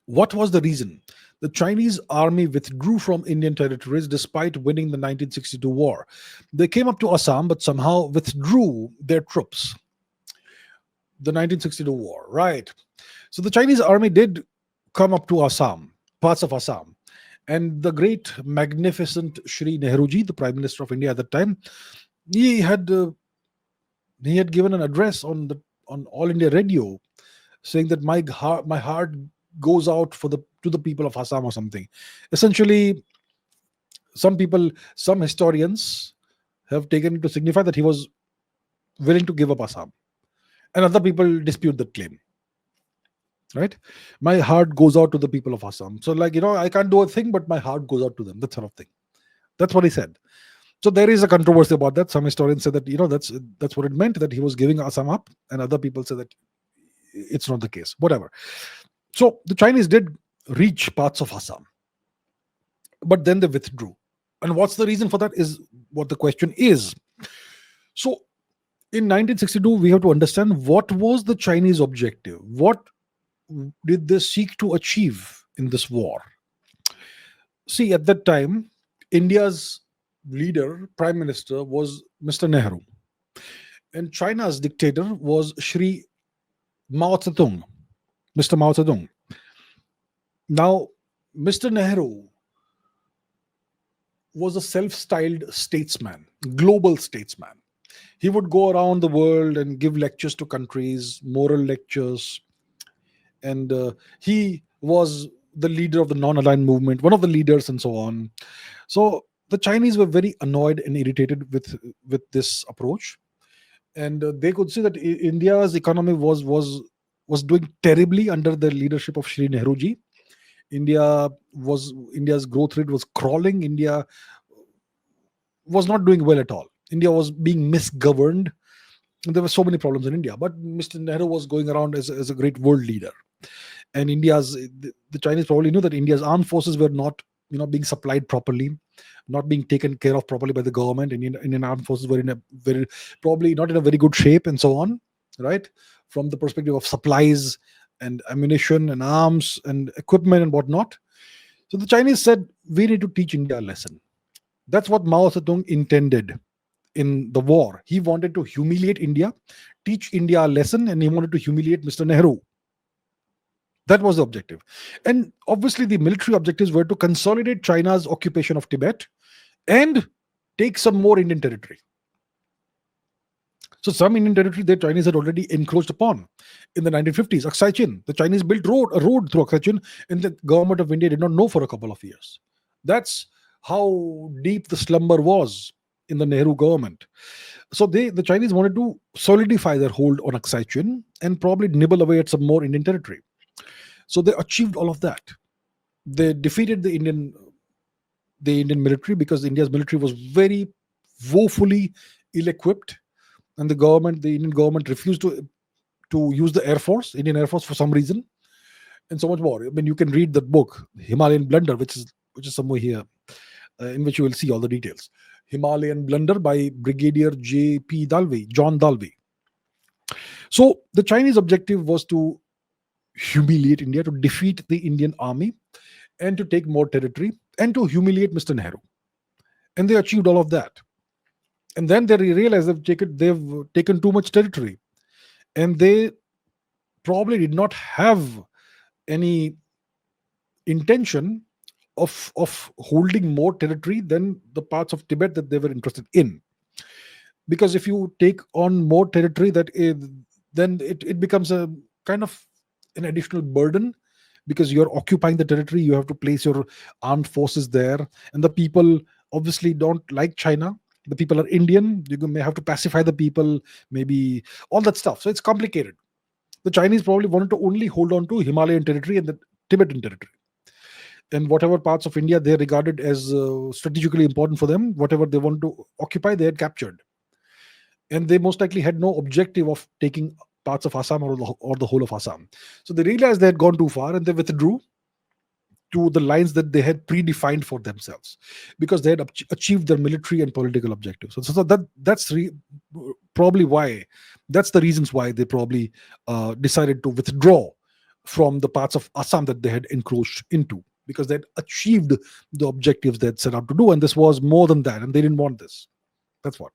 What was the reason? The Chinese army withdrew from Indian territories despite winning the 1962 war. They came up to Assam but somehow withdrew their troops. The 1962 war, right? So the Chinese army did come up to Assam, parts of Assam, and the great, magnificent Shri Nehruji, the Prime Minister of India at that time, he had he had given an address on All India Radio, saying that my heart goes out for the to the people of Assam or something. Essentially, some people, some historians have taken it to signify that he was willing to give up Assam, and other people dispute that claim. Right? My heart goes out to the people of Assam. So, like, I can't do a thing, but my heart goes out to them. That sort of thing. That's what he said. So there is a controversy about that. Some historians say that that's what it meant, that he was giving Assam up, and other people say that it's not the case. Whatever. So the Chinese did reach parts of Assam, but then they withdrew. And what's the reason for that is what the question is. So in 1962, we have to understand what was the Chinese objective. What did they seek to achieve in this war? See, at that time, India's leader, prime minister, was Mr. Nehru, and China's dictator was Shri Mao Zedong, Mr. Mao Zedong. Now, Mr. Nehru was a self-styled statesman, global statesman. He would go around the world and give lectures to countries, moral lectures, and he was the leader of the non-aligned movement, one of the leaders, and so on. So the Chinese were very annoyed and irritated with this approach, and they could see that India's economy was doing terribly under the leadership of Shri Nehruji. India's growth rate was crawling. India was not doing well at all. India was being misgoverned. There were so many problems in India, but Mr. Nehru was going around as a great world leader. And the Chinese probably knew that India's armed forces were not being supplied properly, not being taken care of properly by the government. Indian armed forces were in a very, probably not in a very good shape, and so on, right? From the perspective of supplies and ammunition and arms and equipment and whatnot. So the Chinese said, we need to teach India a lesson. That's what Mao Zedong intended in the war. He wanted to humiliate India, teach India a lesson, and he wanted to humiliate Mr. Nehru. That was the objective. And obviously, the military objectives were to consolidate China's occupation of Tibet and take some more Indian territory. So some Indian territory the Chinese had already encroached upon. In the 1950s, Aksai Chin, the Chinese built a road through Aksai Chin, and the government of India did not know for a couple of years. That's how deep the slumber was in the Nehru government. So the Chinese wanted to solidify their hold on Aksai Chin and probably nibble away at some more Indian territory. So they achieved all of that. They defeated the Indian military, because India's military was very woefully ill-equipped, and the Indian government refused to use the Indian Air Force, for some reason, and so much more. I mean, you can read that book, Himalayan Blunder, which is somewhere here, in which you will see all the details. Himalayan Blunder by Brigadier John Dalby. So the Chinese objective was to humiliate India, to defeat the Indian army, and to take more territory, and to humiliate Mr. Nehru. And they achieved all of that. And then they realized they've taken too much territory, and they probably did not have any intention of holding more territory than the parts of Tibet that they were interested in. Because if you take on more territory, then it becomes a kind of an additional burden, because you're occupying the territory. You have to place your armed forces there, and the people obviously don't like China. The people are Indian. You may have to pacify the people, maybe all that stuff. So it's complicated. The Chinese probably wanted to only hold on to Himalayan territory and the Tibetan territory, and whatever parts of India they regarded as strategically important for them, whatever they wanted to occupy, they had captured. And they most likely had no objective of taking parts of Assam or the whole of Assam. So they realized they had gone too far, and they withdrew to the lines that they had predefined for themselves, because they had achieved their military and political objectives. So that's probably why. That's the reasons why they probably decided to withdraw from the parts of Assam that they had encroached into, because they had achieved the objectives they had set out to do, and this was more than that, and they didn't want this. That's what.